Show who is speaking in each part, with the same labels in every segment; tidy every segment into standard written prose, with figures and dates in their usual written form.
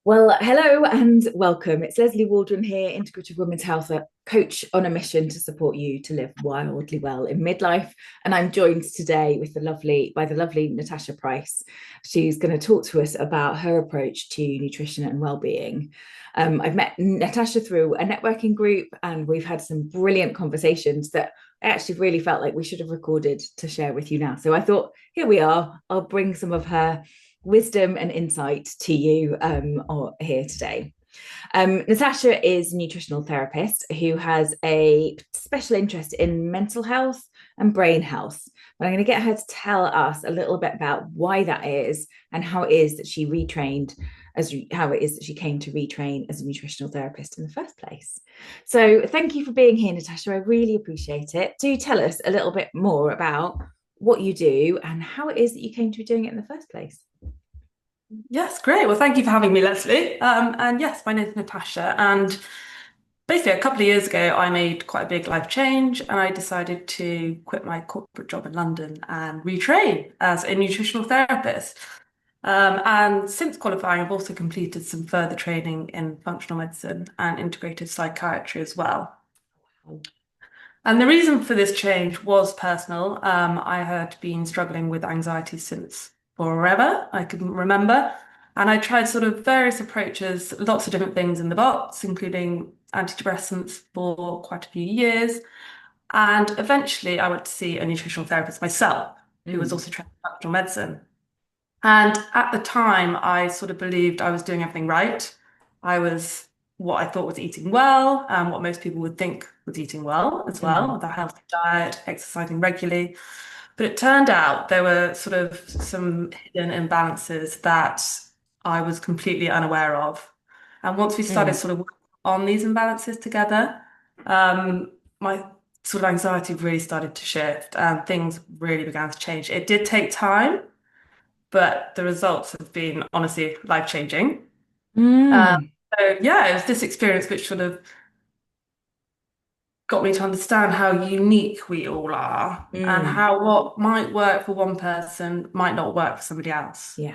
Speaker 1: Well, hello and welcome. It's Leslie Waldron here, Integrative Women's Health Coach on a mission to support you to live wildly well in midlife. And I'm joined today with the lovely Natasha Price. She's going to talk to us about her approach to nutrition and well-being. I've met Natasha through a networking group, and we've had some brilliant conversations that I actually really felt like we should have recorded to share with you now. So I thought, here we are. I'll bring some of her wisdom and insight to you here today. Natasha is a nutritional therapist who has a special interest in mental health and brain health. But I'm going to get her to tell us a little bit about why that is and how it is that she came to retrain as a nutritional therapist in the first place. So thank you for being here, Natasha. I really appreciate it. Do tell us a little bit more about what you do and how it is that you came to be doing it in the first place.
Speaker 2: Yes, great. Well, thank you for having me, Leslie. And yes, my name is Natasha. And basically, a couple of years ago, I made quite a big life change and I decided to quit my corporate job in London and retrain as a nutritional therapist. And since qualifying, I've also completed some further training in functional medicine and integrative psychiatry as well. And the reason for this change was personal. I had been struggling with anxiety since forever. I couldn't remember. And I tried sort of various approaches, lots of different things in the box, including antidepressants for quite a few years. And eventually I went to see a nutritional therapist myself, who was
Speaker 1: Mm,
Speaker 2: also trained in functional medicine. And at the time, I sort of believed I was doing everything right. I was what I thought was eating well, and what most people would think was eating well as well,
Speaker 1: mm,
Speaker 2: with a healthy diet, exercising regularly. But it turned out there were sort of some hidden imbalances that I was completely unaware of. And once we started
Speaker 1: mm.
Speaker 2: sort of working on these imbalances together, my sort of anxiety really started to shift and things really began to change. It did take time, but the results have been honestly life-changing. Um,
Speaker 1: Mm,
Speaker 2: so yeah, it was this experience which sort of got me to understand how unique we all are and
Speaker 1: mm.
Speaker 2: how what might work for one person might not work for somebody else,
Speaker 1: Yeah.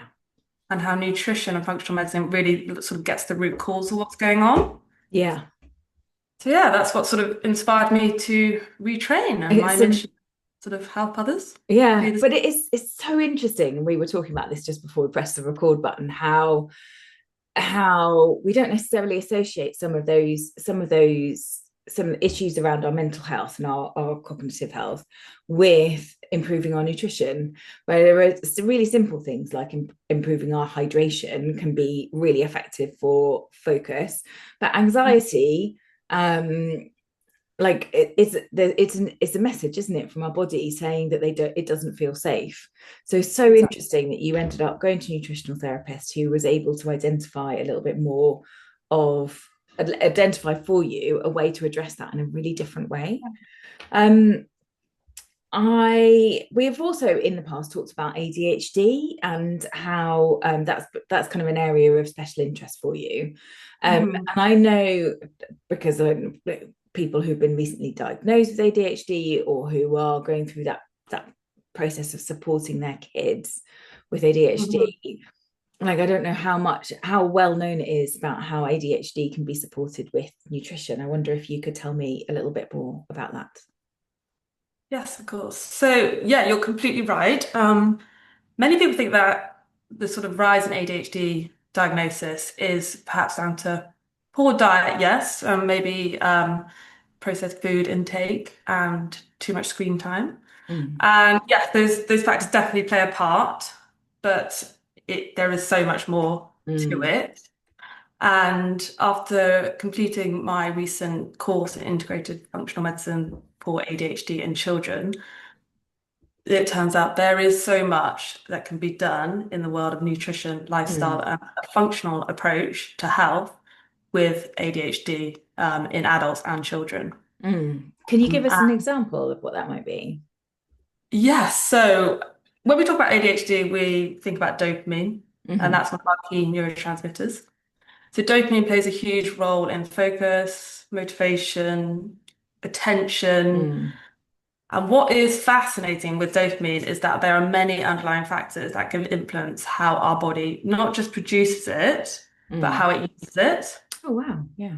Speaker 2: and how nutrition and functional medicine really sort of gets the root cause of what's going on.
Speaker 1: Yeah.
Speaker 2: So yeah, that's what sort of inspired me to retrain and my
Speaker 1: It's a
Speaker 2: mission sort of help others
Speaker 1: yeah,
Speaker 2: do this.
Speaker 1: but it's so interesting. And we were talking about this just before we pressed the record button, how we don't necessarily associate some issues around our mental health and our cognitive health with improving our nutrition, where there are really simple things like improving our hydration can be really effective for focus, but anxiety, um it's a message, isn't it, from our body saying that it doesn't feel safe. So
Speaker 2: Exactly.
Speaker 1: interesting that you ended up going to a nutritional therapist who was able to identify a little bit more of identify for you a way to address that in a really different way. um I we've also in the past talked about ADHD and how that's kind of an area of special interest for you.
Speaker 2: Mhm.
Speaker 1: And I know because people who've been recently diagnosed with ADHD or who are going through that process of supporting their kids with
Speaker 2: Mhm.
Speaker 1: ADHD. Like I don't know how well known it is about how ADHD can be supported with nutrition. I wonder if you could tell me a little bit more about that.
Speaker 2: Yes, of course. So yeah, you're completely right. Many people think that the sort of rise in ADHD diagnosis is perhaps down to poor diet, yes, maybe processed food intake and too much screen time.
Speaker 1: Mm,
Speaker 2: And yeah, those factors definitely play a part, but there is so much more to
Speaker 1: mm,
Speaker 2: it. And after completing my recent course in integrated functional medicine for ADHD in children, it turns out there is so much that can be done in the world of nutrition, lifestyle,
Speaker 1: mm.
Speaker 2: and a functional approach to health with ADHD in adults and children.
Speaker 1: Mm. Can you give us an
Speaker 2: And
Speaker 1: example of what that might be?
Speaker 2: yes, so when we talk about ADHD, we think about dopamine, and
Speaker 1: Hmm.
Speaker 2: that's one of our key neurotransmitters. So dopamine plays a huge role in focus, motivation, attention.
Speaker 1: Mm,
Speaker 2: And what is fascinating with dopamine is that there are many underlying factors that can influence how our body not just produces it, but
Speaker 1: Mm.
Speaker 2: how it uses it.
Speaker 1: Oh, wow. Yeah.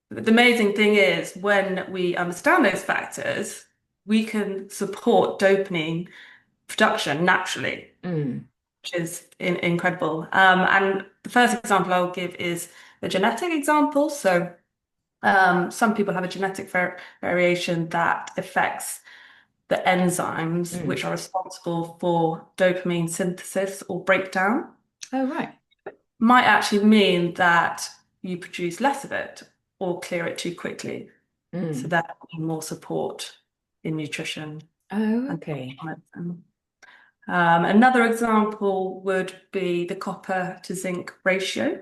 Speaker 2: But the amazing thing is when we understand those factors, we can support dopamine production naturally,
Speaker 1: Mm.
Speaker 2: which is incredible. And the first example I'll give is a genetic example. So some people have a genetic variation that affects the enzymes
Speaker 1: Mm.
Speaker 2: which are responsible for dopamine synthesis or breakdown.
Speaker 1: Oh, right.
Speaker 2: Might actually mean that you produce less of it or clear it too quickly. So
Speaker 1: Mm.
Speaker 2: that will need more support in nutrition
Speaker 1: Oh,
Speaker 2: and
Speaker 1: okay.
Speaker 2: medicine. Another example would be the copper to zinc ratio.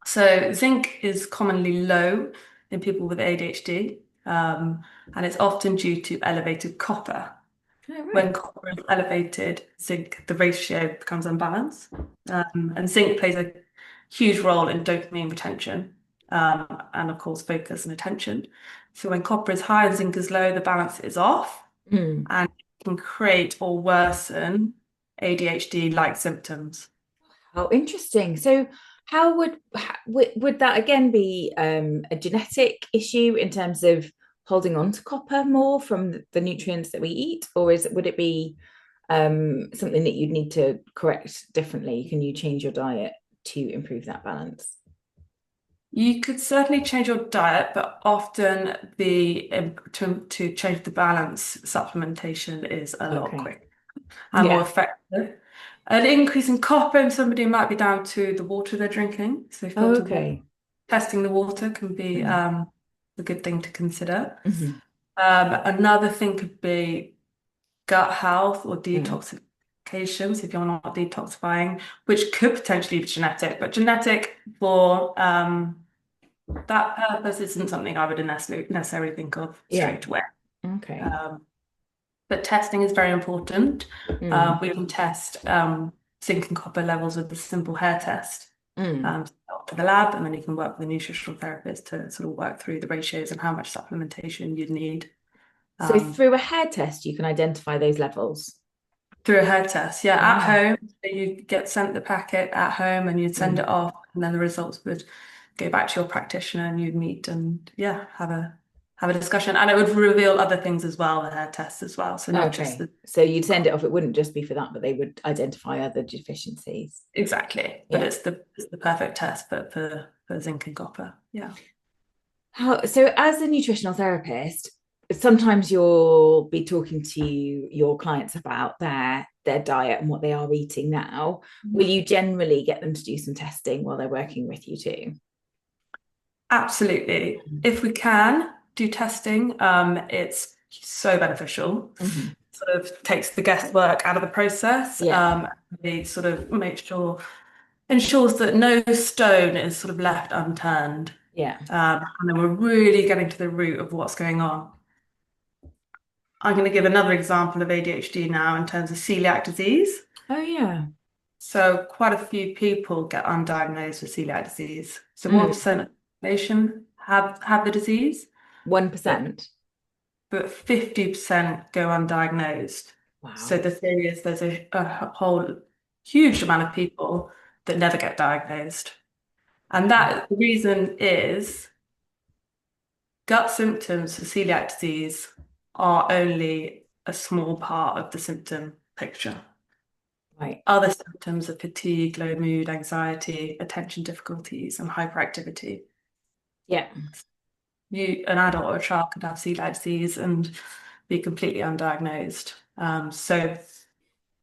Speaker 2: So zinc is commonly low in people with ADHD, and it's often due to elevated copper.
Speaker 1: Oh,
Speaker 2: When
Speaker 1: right.
Speaker 2: copper is elevated, zinc, the ratio becomes unbalanced. And zinc plays a huge role in dopamine retention, and of course, focus and attention. So when copper is high and zinc is low, the balance is off
Speaker 1: Mm.
Speaker 2: and can create or worsen ADHD-like symptoms.
Speaker 1: Oh, interesting. So, how would that again be a genetic issue in terms of holding on to copper more from the nutrients that we eat, or would it be something that you'd need to correct differently? Can you change your diet to improve that balance?
Speaker 2: You could certainly change your diet, but often to change the balance, supplementation is a lot
Speaker 1: Okay.
Speaker 2: quicker and more
Speaker 1: Yeah.
Speaker 2: effective. An increase in copper in somebody might be down to the water they're drinking. So filtered water,
Speaker 1: Okay.
Speaker 2: testing the water can be
Speaker 1: Mm.
Speaker 2: a good thing to consider.
Speaker 1: Hmm.
Speaker 2: Another thing could be gut health or
Speaker 1: Mm.
Speaker 2: detoxifications if you're not detoxifying, which could potentially be genetic, but genetic for that purpose isn't something I would necessarily think of
Speaker 1: Yeah.
Speaker 2: straight away.
Speaker 1: Okay.
Speaker 2: Um, but testing is very important.
Speaker 1: Mm.
Speaker 2: We can test zinc and copper levels with a simple hair test
Speaker 1: Mm.
Speaker 2: to the lab, and then you can work with a nutritional therapist to sort of work through the ratios and how much supplementation you'd need.
Speaker 1: So
Speaker 2: Um,
Speaker 1: through a hair test, you can identify those levels.
Speaker 2: Through a hair test, yeah, at
Speaker 1: Wow.
Speaker 2: home. So you get sent the packet at home and you'd send
Speaker 1: Mm.
Speaker 2: it off, and then the results would go back to your practitioner and you'd meet and yeah, have a discussion. And it would reveal other things as well, the hair test as well. So not just
Speaker 1: Okay.
Speaker 2: the
Speaker 1: So you'd send it off. It wouldn't just be for that, but they would identify other deficiencies.
Speaker 2: exactly, but
Speaker 1: Yeah.
Speaker 2: it's the perfect test, but for zinc and copper. Yeah.
Speaker 1: So as a nutritional therapist, sometimes you'll be talking to your clients about their diet and what they are eating now. Will you generally get them to do some testing while they're working with you too?
Speaker 2: Absolutely. If we can do testing, it's so beneficial.
Speaker 1: Mm-hmm.
Speaker 2: Sort of takes the guesswork out of the process.
Speaker 1: Yeah.
Speaker 2: Really sort of ensures that no stone is sort of left unturned.
Speaker 1: Yeah.
Speaker 2: And then we're really getting to the root of what's going on. I'm going to give another example of ADHD now in terms of celiac disease.
Speaker 1: Oh yeah.
Speaker 2: So quite a few people get undiagnosed with celiac disease. So
Speaker 1: Mm.
Speaker 2: 1% of the population have the disease, but
Speaker 1: 1%.
Speaker 2: 50% go undiagnosed. So
Speaker 1: Wow.
Speaker 2: the theory is there's a whole huge amount of people that never get diagnosed. And that the reason is gut symptoms for celiac disease are only a small part of the symptom picture.
Speaker 1: Right.
Speaker 2: Other symptoms are fatigue, low mood, anxiety, attention difficulties, and hyperactivity.
Speaker 1: Yeah.
Speaker 2: An adult or a child could have celiac disease and be completely undiagnosed. So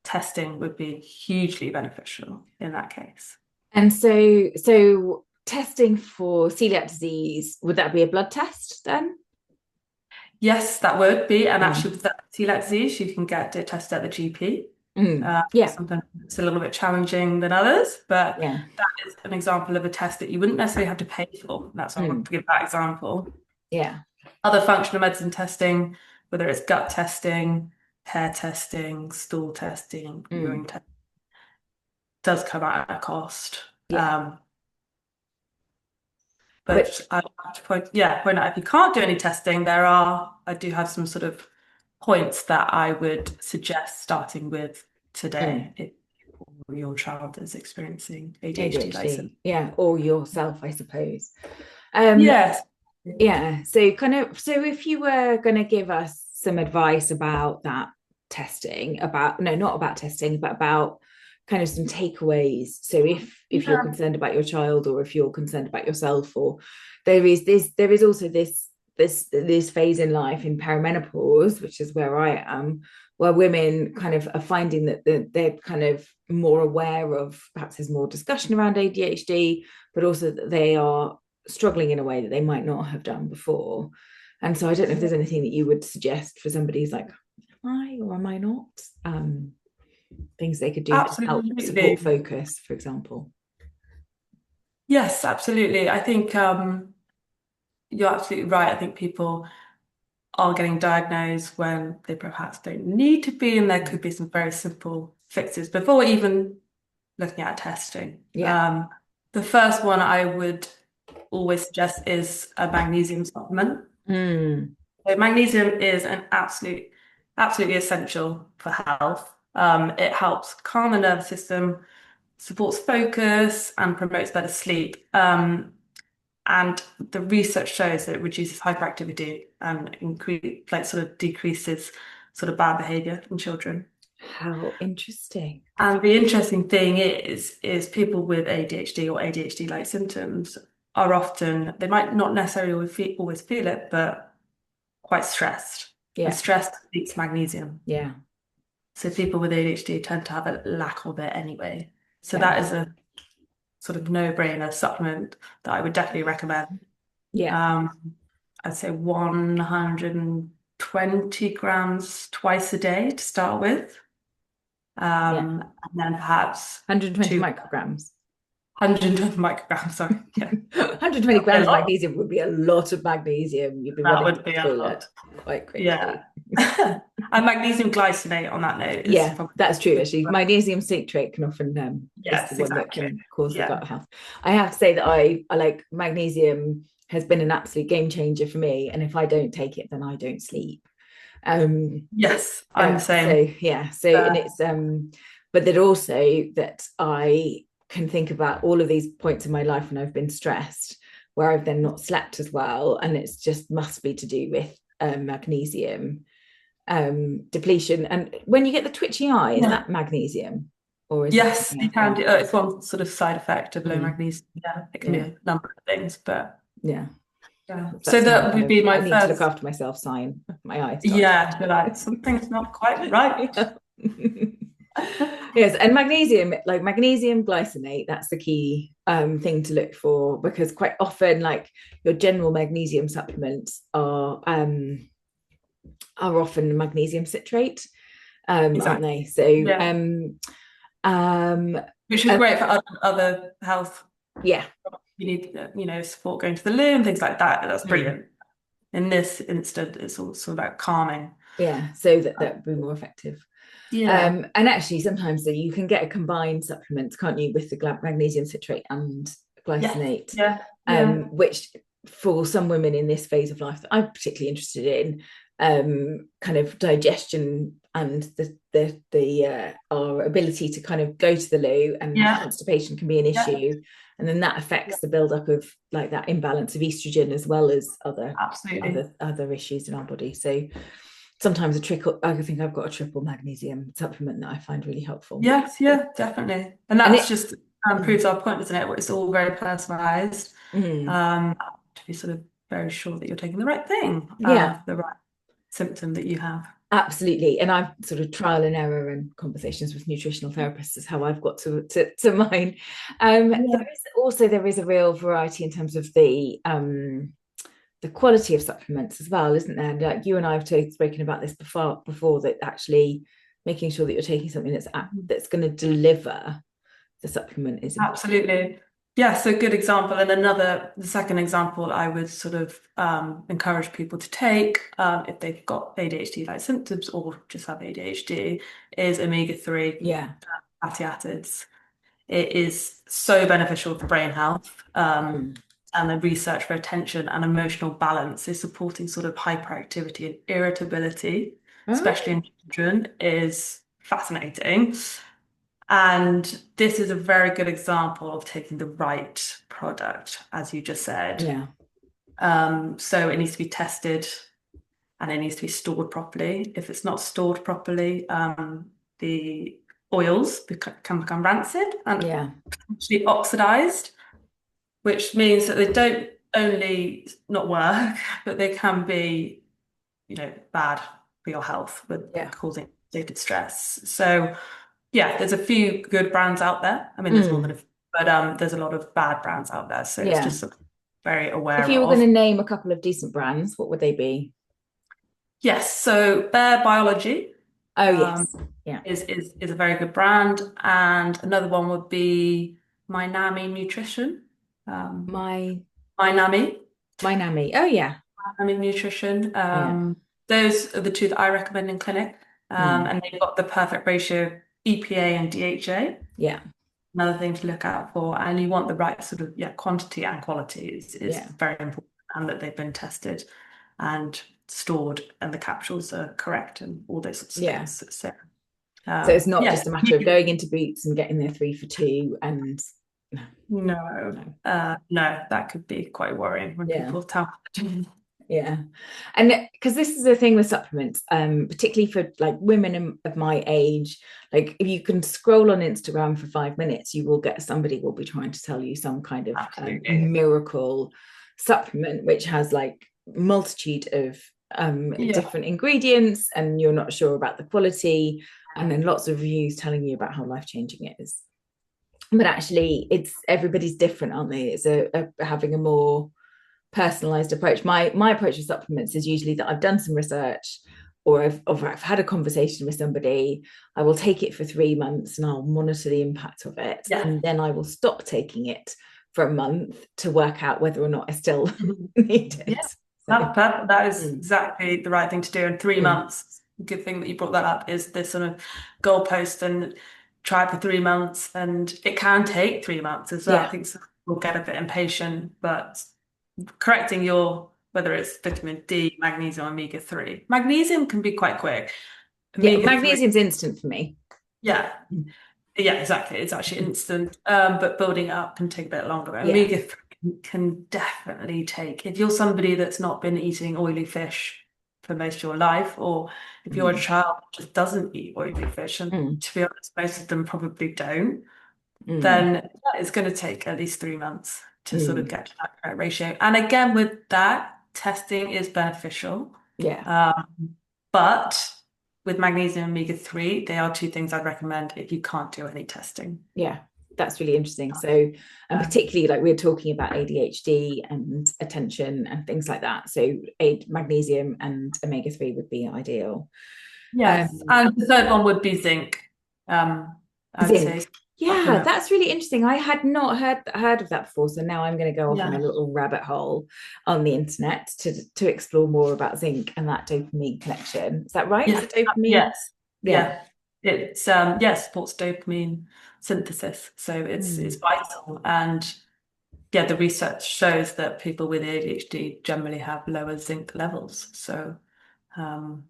Speaker 2: testing would be hugely beneficial in that case.
Speaker 1: And so testing for celiac disease, would that be a blood test then?
Speaker 2: Yes, that would be. And actually,
Speaker 1: Mm.
Speaker 2: with that celiac disease, you can get it tested at the GP.
Speaker 1: Mm. Yeah.
Speaker 2: Sometimes it's a little bit challenging than others, but
Speaker 1: Yeah.
Speaker 2: that is an example of a test that you wouldn't necessarily have to pay for. That's why I want
Speaker 1: Mm.
Speaker 2: to give that example.
Speaker 1: Yeah.
Speaker 2: Other functional medicine testing, whether it's gut testing, hair testing, stool testing,
Speaker 1: Mm.
Speaker 2: urine testing, does come at a cost.
Speaker 1: Yeah. But
Speaker 2: But I have to point out if you can't do any testing, I do have some sort of points that I would suggest starting with
Speaker 1: mm.
Speaker 2: today if people your child is experiencing ADHD like symptoms.
Speaker 1: ADHD, yeah, or yourself, I suppose. Um,
Speaker 2: Yes.
Speaker 1: yeah, so kind of, so if you were going to give us some advice about that testing, about no, not about testing, but about kind of some takeaways. So if you're
Speaker 2: Yeah.
Speaker 1: concerned about your child, or if you're concerned about yourself, or there is also this phase in life in perimenopause, which is where I am, where women kind of are finding that they're kind of more aware of, perhaps there's more discussion around ADHD, but also that they are struggling in a way that they might not have done before. And so I don't know if there's anything that you would suggest for somebody who's like, am I or am I not? Things they could do to help support
Speaker 2: Absolutely.
Speaker 1: focus, for example.
Speaker 2: Yes, absolutely. I think you're absolutely right. I think people are getting diagnosed when they perhaps don't need to be, and there could be some very simple fixes before even looking at testing.
Speaker 1: Yeah.
Speaker 2: The first one I would always suggest is a magnesium supplement.
Speaker 1: Mm.
Speaker 2: So magnesium is an absolutely essential for health. It helps calm the nervous system, supports focus, and promotes better sleep. And the research shows that it reduces hyperactivity and sort of decreases sort of bad behavior in children.
Speaker 1: How interesting.
Speaker 2: And the interesting thing is people with ADHD or ADHD-like symptoms are often, they might not necessarily always feel it, but quite stressed. And
Speaker 1: Yeah.
Speaker 2: stress depletes magnesium.
Speaker 1: Yeah.
Speaker 2: So people with ADHD tend to have a lack of it anyway. So
Speaker 1: Fair
Speaker 2: that
Speaker 1: enough.
Speaker 2: is a sort of no-brainer supplement that I would definitely recommend.
Speaker 1: Yeah.
Speaker 2: Um, I'd say 120 grams twice a day to start with.
Speaker 1: Yeah.
Speaker 2: And then perhaps
Speaker 1: 120
Speaker 2: 200
Speaker 1: micrograms.
Speaker 2: micrograms, sorry. Yeah.
Speaker 1: 120
Speaker 2: That'd be a
Speaker 1: grams of
Speaker 2: lot.
Speaker 1: magnesium would be a lot of magnesium. You'd be
Speaker 2: That
Speaker 1: running to
Speaker 2: would
Speaker 1: the
Speaker 2: be a
Speaker 1: toilet
Speaker 2: lot.
Speaker 1: quite
Speaker 2: Yeah.
Speaker 1: quickly.
Speaker 2: And magnesium glycinate on that note is
Speaker 1: Yeah,
Speaker 2: probably
Speaker 1: that's true. Actually, magnesium citrate can often is the
Speaker 2: yes,
Speaker 1: one that
Speaker 2: exactly.
Speaker 1: can cause the
Speaker 2: Yeah.
Speaker 1: gut health. I have to say that I like magnesium has been an absolute game changer for me, and if I don't take it, then I don't sleep.
Speaker 2: Yes, I'm the same.
Speaker 1: So yeah, so and
Speaker 2: Uh,
Speaker 1: it's but that also that I can think about all of these points in my life when I've been stressed, where I've then not slept as well, and it's just must be to do with magnesium depletion. And when you get the twitchy eye, is
Speaker 2: yeah.
Speaker 1: that magnesium or is it
Speaker 2: Yes,
Speaker 1: something
Speaker 2: you
Speaker 1: else?
Speaker 2: can
Speaker 1: Yeah.
Speaker 2: do. It's one sort of side effect of low
Speaker 1: Mm,
Speaker 2: magnesium. Yeah, it can be
Speaker 1: yeah.
Speaker 2: a number of things, but
Speaker 1: Yeah.
Speaker 2: yeah. So
Speaker 1: That's my
Speaker 2: that
Speaker 1: kind
Speaker 2: would
Speaker 1: of
Speaker 2: be my
Speaker 1: I need to look
Speaker 2: first.
Speaker 1: after myself sign. My eyes start
Speaker 2: Yeah, you're like
Speaker 1: twitching.
Speaker 2: something's not quite right.
Speaker 1: Yeah. Yes, and magnesium, like magnesium glycinate, that's the key thing to look for, because quite often, like your general magnesium supplements are often magnesium citrate, aren't
Speaker 2: Exactly.
Speaker 1: they? So
Speaker 2: Yeah,
Speaker 1: um
Speaker 2: which is great for other health.
Speaker 1: yeah,
Speaker 2: You need, support going to the loo and things like that. That's
Speaker 1: mm,
Speaker 2: brilliant. In this instant, it's also about calming.
Speaker 1: yeah, so that would be more effective.
Speaker 2: Yeah.
Speaker 1: And actually, sometimes so you can get a combined supplement, can't you, with the magnesium citrate and
Speaker 2: Yes.
Speaker 1: glycinate,
Speaker 2: Yeah. Yeah.
Speaker 1: which for some women in this phase of life that I'm particularly interested in, kind of digestion and our ability to kind of go to the loo, and
Speaker 2: Yeah.
Speaker 1: constipation can be an
Speaker 2: Yeah.
Speaker 1: issue, and then that affects the buildup of like that imbalance of estrogen as well as
Speaker 2: Absolutely.
Speaker 1: other issues in our body. So sometimes a trickle, I think I've got a triple magnesium supplement that I find really helpful.
Speaker 2: Yes. Yeah. Definitely. And
Speaker 1: And
Speaker 2: that's
Speaker 1: it
Speaker 2: just proves our point, doesn't it? It's all very personalized.
Speaker 1: mm,
Speaker 2: To be sort of very sure that you're taking the right thing,
Speaker 1: yeah,
Speaker 2: the right symptom that you have.
Speaker 1: absolutely. And I've sort of trial and error and conversations with nutritional therapists is how I've got to mine.
Speaker 2: Yeah.
Speaker 1: There is a real variety in terms of the quality of supplements as well, isn't there? And like you and I have spoken about this before, that actually making sure that you're taking something that's going to deliver the supplement is important.
Speaker 2: Absolutely. Yeah, so good example. And the second example I would sort of encourage people to take if they've got ADHD-like symptoms or just have ADHD is omega-3
Speaker 1: Yeah.
Speaker 2: fatty acids. It is so beneficial for brain health.
Speaker 1: Mm.
Speaker 2: And the research for attention and emotional balance is supporting sort of hyperactivity and irritability,
Speaker 1: Oh,
Speaker 2: especially in children, is fascinating. And this is a very good example of taking the right product, as you just said.
Speaker 1: Yeah.
Speaker 2: So it needs to be tested and it needs to be stored properly. If it's not stored properly, the oils can become rancid and
Speaker 1: Yeah.
Speaker 2: potentially oxidized, which means that they don't only not work, but they can be, bad for your health with
Speaker 1: Yeah.
Speaker 2: causing oxidative stress. So yeah, there's a few good brands out there. I mean, there's more than
Speaker 1: Mm.
Speaker 2: a few, but there's a lot of bad brands out there. So it's
Speaker 1: Yeah.
Speaker 2: just something very
Speaker 1: If
Speaker 2: aware
Speaker 1: you were going to
Speaker 2: of.
Speaker 1: name a couple of decent brands, what would they be?
Speaker 2: Yes, so Bare Biology
Speaker 1: Oh,
Speaker 2: um,
Speaker 1: yes. Yeah.
Speaker 2: is a very good brand, and another one would be Minami Nutrition. Um,
Speaker 1: My
Speaker 2: Minami,
Speaker 1: Minami. Oh, yeah.
Speaker 2: Minami Nutrition.
Speaker 1: Yeah.
Speaker 2: Those are the two that I recommend in clinic,
Speaker 1: Mm.
Speaker 2: and they've got the perfect ratio EPA and DHA.
Speaker 1: Yeah.
Speaker 2: Another thing to look out for, and you want the right sort of quantity and quality is
Speaker 1: Yeah.
Speaker 2: very important, and that they've been tested and stored, and the capsules are correct, and all those sorts of
Speaker 1: Yeah.
Speaker 2: things. So,
Speaker 1: So it's not
Speaker 2: yeah,
Speaker 1: just a matter of going into Boots and getting their 3 for 2 and no,
Speaker 2: no,
Speaker 1: no.
Speaker 2: no, that could be quite worrying when
Speaker 1: Yeah.
Speaker 2: people tell.
Speaker 1: Yeah. And because this is the thing with supplements, particularly for like women of my age, like if you can scroll on Instagram for 5 minutes, you will get somebody will be trying to tell you some kind of
Speaker 2: Absolutely.
Speaker 1: miracle supplement, which has like multitude of
Speaker 2: Yeah.
Speaker 1: different ingredients, and you're not sure about the quality, and then lots of reviews telling you about how life-changing it is. But actually, it's everybody's different, aren't they? It's having a more personalized approach. My approach with supplements is usually that I've done some research, or I've had a conversation with somebody. I will take it for 3 months and I'll monitor the impact of it,
Speaker 2: Yeah.
Speaker 1: and then I will stop taking it for a month to work out whether or not I still need
Speaker 2: Yeah.
Speaker 1: it. So,
Speaker 2: That's perfect. That is
Speaker 1: mm,
Speaker 2: exactly the right thing to do in three
Speaker 1: mm,
Speaker 2: months. Good thing that you brought that up is this sort of goalpost and try for 3 months. And it can take 3 months as well. I
Speaker 1: yeah,
Speaker 2: think some people get a bit impatient, but correcting your, whether it's vitamin D, magnesium, omega-3. Magnesium can be quite quick.
Speaker 1: yeah.
Speaker 2: Omega-3,
Speaker 1: Magnesium's instant for me.
Speaker 2: yeah.
Speaker 1: Mm,
Speaker 2: Yeah, exactly. It's actually instant, but building it up can take a bit longer.
Speaker 1: yeah.
Speaker 2: Omega-3 can definitely take, if you're somebody that's not been eating oily fish for most of your life, or if you're a
Speaker 1: Mm,
Speaker 2: child that just doesn't eat oily fish, and
Speaker 1: mm,
Speaker 2: to be honest, most of them probably don't,
Speaker 1: mm,
Speaker 2: then yeah, it's going to take at least 3 months to sort of
Speaker 1: mm,
Speaker 2: get to that correct ratio. And again, with that, testing is beneficial.
Speaker 1: yeah.
Speaker 2: But with magnesium and omega-3, they are two things I'd recommend if you can't do any testing.
Speaker 1: Yeah, that's really interesting. So, and
Speaker 2: Um,
Speaker 1: particularly like we're talking about ADHD and attention and things like that. So, magnesium and omega-3 would be ideal.
Speaker 2: yes,
Speaker 1: Um,
Speaker 2: and the third one would be zinc. I would say
Speaker 1: zinc. Yeah,
Speaker 2: supplement.
Speaker 1: that's really interesting. I had not heard of that before. So now I'm going to go off on a
Speaker 2: Yeah.
Speaker 1: little rabbit hole on the internet to explore more about zinc and that dopamine connection. Is that right? Is
Speaker 2: Yes.
Speaker 1: it dopamine?
Speaker 2: Yes.
Speaker 1: Yeah.
Speaker 2: Yeah. It's yes, supports dopamine synthesis. So it's
Speaker 1: Mm.
Speaker 2: vital. And yeah, the research shows that people with ADHD generally have lower zinc levels. So um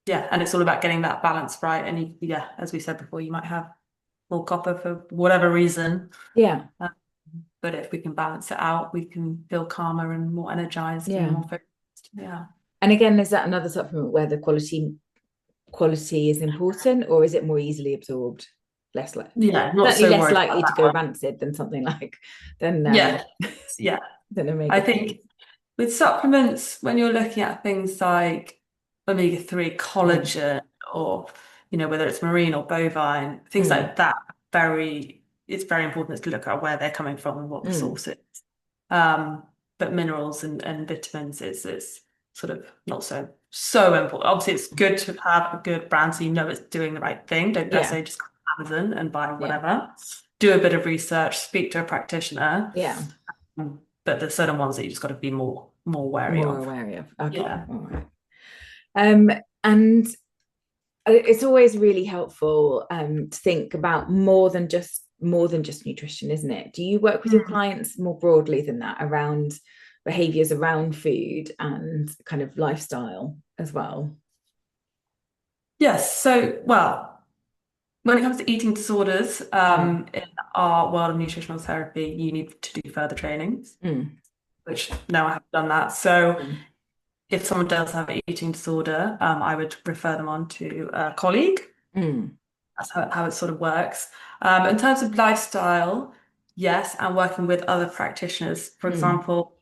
Speaker 2: yeah, and it's all about getting that balance right. And yeah, as we said before, you might have more copper for whatever reason.
Speaker 1: Yeah.
Speaker 2: Uh, but if we can balance it out, we can feel calmer and more energized and
Speaker 1: Yeah.
Speaker 2: more focused. Yeah.
Speaker 1: And again, is that another supplement where the quality is important, or is it more easily absorbed? Less like
Speaker 2: Yeah, not
Speaker 1: certainly
Speaker 2: so
Speaker 1: less
Speaker 2: worried about
Speaker 1: likely to
Speaker 2: that
Speaker 1: go
Speaker 2: one.
Speaker 1: rancid than something like than
Speaker 2: Yeah. Yeah.
Speaker 1: than
Speaker 2: I
Speaker 1: omega 3.
Speaker 2: think with supplements, when you're looking at things like omega-3
Speaker 1: Mm,
Speaker 2: collagen, or whether it's marine or bovine, things
Speaker 1: mm,
Speaker 2: like that, it's very important to look at where they're coming from and what the
Speaker 1: mm.
Speaker 2: source is. Um, but minerals and vitamins is sort of not so important. Obviously, it's good to have a good brand so you know it's doing the right thing. Don't
Speaker 1: Yeah,
Speaker 2: necessarily just go to Amazon and buy
Speaker 1: yeah,
Speaker 2: whatever. Do a bit of research, speak to a practitioner.
Speaker 1: yeah.
Speaker 2: But there's certain ones that you just got to be more wary
Speaker 1: More
Speaker 2: of.
Speaker 1: aware of. Okay,
Speaker 2: Yeah.
Speaker 1: all right. Um, and it's always really helpful to think about more than just nutrition, isn't it? Do you work with your
Speaker 2: Mm.
Speaker 1: clients more broadly than that around behaviors around food and kind of lifestyle as well?
Speaker 2: Yes. So, well, when it comes to eating disorders,
Speaker 1: Mm,
Speaker 2: in our world of nutritional therapy, you need to do further trainings,
Speaker 1: mm,
Speaker 2: which no, I haven't done that. So
Speaker 1: mm,
Speaker 2: if someone does have an eating disorder, I would refer them on to a colleague.
Speaker 1: mm,
Speaker 2: That's how it sort of works. In terms of lifestyle, yes, and working with other practitioners. For
Speaker 1: mm,
Speaker 2: example,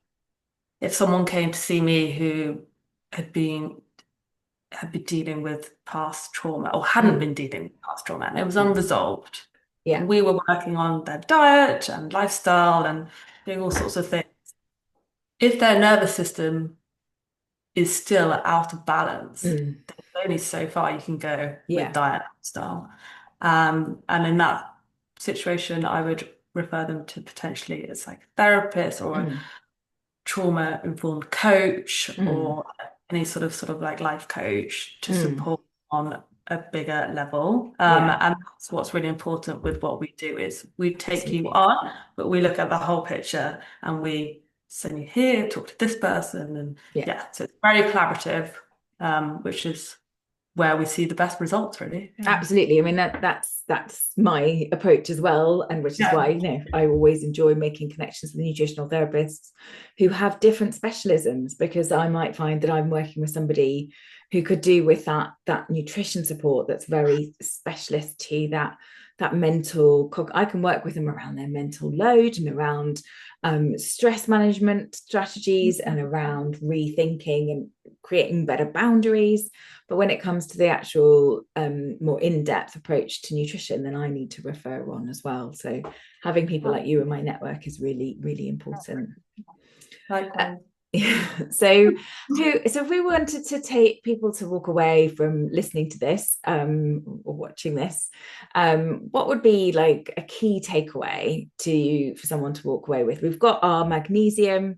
Speaker 2: if someone came to see me who had been dealing with past trauma or hadn't
Speaker 1: mm,
Speaker 2: been dealing with past trauma and it was
Speaker 1: mm.
Speaker 2: unresolved,
Speaker 1: Yeah.
Speaker 2: and we were working on their diet and lifestyle and doing all sorts of things. If their nervous system is still out of balance,
Speaker 1: Mm,
Speaker 2: there's only so far you can go with
Speaker 1: yeah.
Speaker 2: diet and lifestyle. And in that situation, I would refer them to potentially it's like a therapist or a
Speaker 1: Mm, trauma-informed
Speaker 2: trauma-informed coach
Speaker 1: mm,
Speaker 2: or any sort of like life coach to
Speaker 1: mm.
Speaker 2: support on a bigger level.
Speaker 1: Yeah,
Speaker 2: And that's what's really important with what we do is we take you
Speaker 1: absolutely.
Speaker 2: on, but we look at the whole picture and we send you here, talk to this person, and
Speaker 1: Yeah.
Speaker 2: yeah, so it's very collaborative, which is where we see the best results, really. Yeah.
Speaker 1: Absolutely. I mean that's my approach as well, and which is why,
Speaker 2: Yeah.
Speaker 1: I always enjoy making connections with nutritional therapists who have different specialisms, because I might find that I'm working with somebody who could do with that nutrition support that's very specialist to that mental. I can work with them around their mental load and around stress management strategies and around rethinking and creating better boundaries. But when it comes to the actual more in-depth approach to nutrition, then I need to refer on as well. So having people like you in my network is really, really important. Uh,
Speaker 2: Likewise.
Speaker 1: so so if we wanted to take people to walk away from listening to this or watching this, what would be like a key takeaway for someone to walk away with? We've got our magnesium,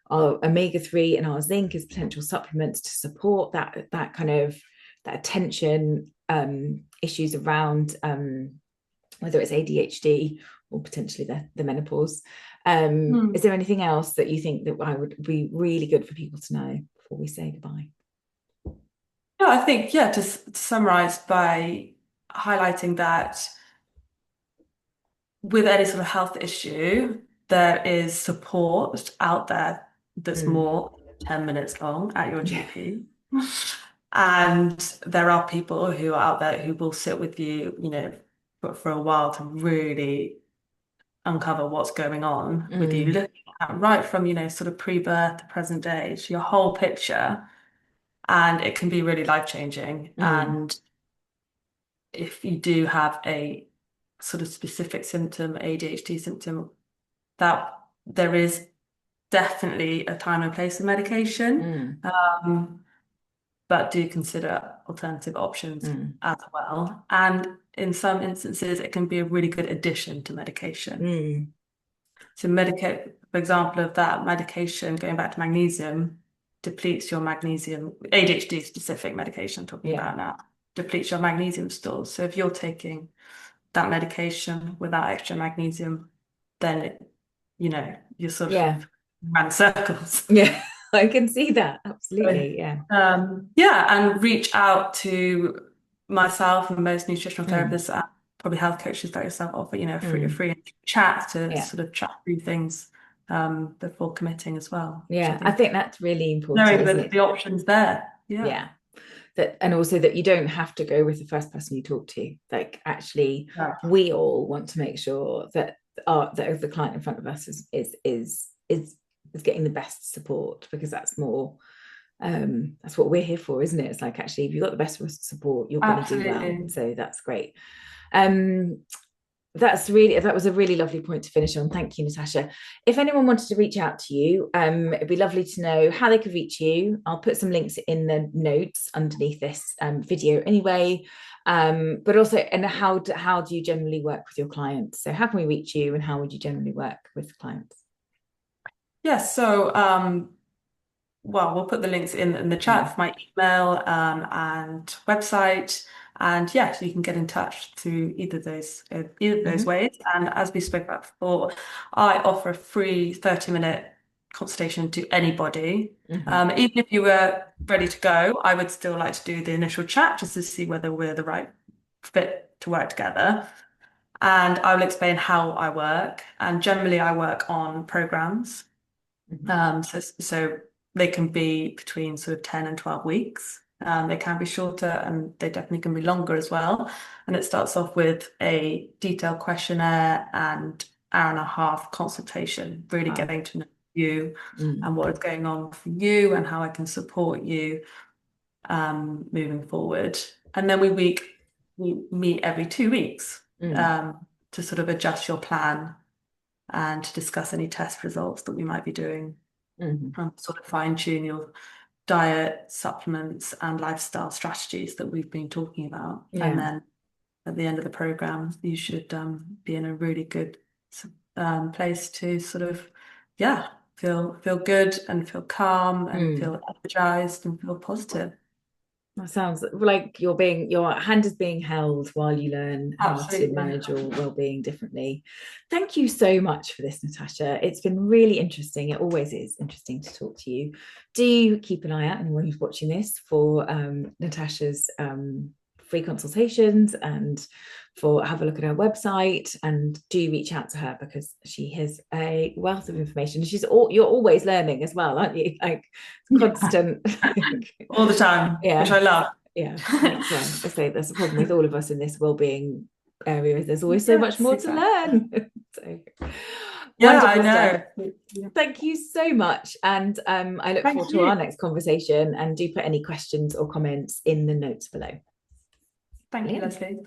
Speaker 1: our omega-3 and our zinc as potential supplements to support that kind of that attention issues around whether it's ADHD or potentially the menopause.
Speaker 2: Hmm.
Speaker 1: Is there anything else that you think that I would be really good for people to know before we say goodbye?
Speaker 2: Yeah, I think, yeah, to summarize by highlighting that with any sort of health issue, there is support out there that's
Speaker 1: Mm.
Speaker 2: more than 10 minutes long at your
Speaker 1: Yeah.
Speaker 2: GP. And there are people who are out there who will sit with you, for a while to really uncover what's going on with you,
Speaker 1: Mm.
Speaker 2: looking at right from, sort of pre-birth to present day, to your whole picture. And it can be really life-changing.
Speaker 1: Mm.
Speaker 2: And if you do have a sort of specific symptom, ADHD symptom, that there is definitely a time and place of medication,
Speaker 1: Mm.
Speaker 2: but do consider alternative options
Speaker 1: Mm.
Speaker 2: as well. And in some instances, it can be a really good addition to medication.
Speaker 1: Mm.
Speaker 2: So medicate, for example, of that medication, going back to magnesium, depletes your magnesium, ADHD specific medication I'm talking
Speaker 1: Yeah.
Speaker 2: about now, depletes your magnesium stores. So if you're taking that medication without extra magnesium, then you're sort
Speaker 1: Yeah.
Speaker 2: of ran circles.
Speaker 1: Yeah. I can see that. Absolutely. Yeah.
Speaker 2: Yeah, and reach out to myself and most nutritional
Speaker 1: Mm.
Speaker 2: therapists and probably health coaches like yourself offer, a
Speaker 1: Mm.
Speaker 2: free chat to
Speaker 1: Yeah.
Speaker 2: sort of chat through things before committing as well, which I
Speaker 1: Yeah. I
Speaker 2: think
Speaker 1: think that's really important,
Speaker 2: knowing
Speaker 1: isn't
Speaker 2: that
Speaker 1: it?
Speaker 2: the options there. Yeah.
Speaker 1: Yeah. That, and also that you don't have to go with the first person you talk to. Like actually,
Speaker 2: Yeah.
Speaker 1: we all want to make sure that the client in front of us is getting the best support, because that's what we're here for, isn't it? It's like, actually, if you've got the best support, you're going to do well.
Speaker 2: Absolutely.
Speaker 1: So that's great. um that was a really lovely point to finish on. Thank you, Natasha. If anyone wanted to reach out to you, it'd be lovely to know how they could reach you. I'll put some links in the notes underneath this video anyway. But also, and how do you generally work with your clients? So how can we reach you, and how would you generally work with clients?
Speaker 2: Yes, so well, we'll put the links in the chat
Speaker 1: Mm.
Speaker 2: for my email and website. And yes, you can get in touch through either of those
Speaker 1: Mm-hmm.
Speaker 2: ways. And as we spoke about before, I offer a free 30-minute consultation to anybody.
Speaker 1: Mm-hmm.
Speaker 2: Even if you were ready to go, I would still like to do the initial chat just to see whether we're the right fit to work together. And I will explain how I work. And generally, I work on programs. So they can be between sort of 10 and 12 weeks. They can be shorter and they definitely can be longer as well. And it starts off with a detailed questionnaire and hour and a half consultation, really getting to know you and what is going on for you and how I can support you moving forward. And then we meet every 2 weeks to sort of adjust your plan and to discuss any test results that we might be doing and sort of fine-tune your diet, supplements, and lifestyle strategies that we've been talking about. And then at the end of the program, you should be in a really good place to sort of, feel good and feel calm and feel energized and feel positive.
Speaker 1: That sounds like your hand is being held while you learn how to manage your well-being differently. Thank you so much for this, Natasha. It's been really interesting. It always is interesting to talk to you. Do keep an eye out, anyone who's watching this, for Natasha's free consultations, and have a look at her website, and do reach out to her because she has a wealth of information. You're always learning as well, aren't you? Like constant
Speaker 2: all the time, which I love.
Speaker 1: Well, I say that's the problem with all of us in this well-being area. There's always so much more to learn. So
Speaker 2: I know.
Speaker 1: Thank you so much, and I look forward to our next conversation. And do put any questions or comments in the notes below.
Speaker 2: Thank you, Leslie.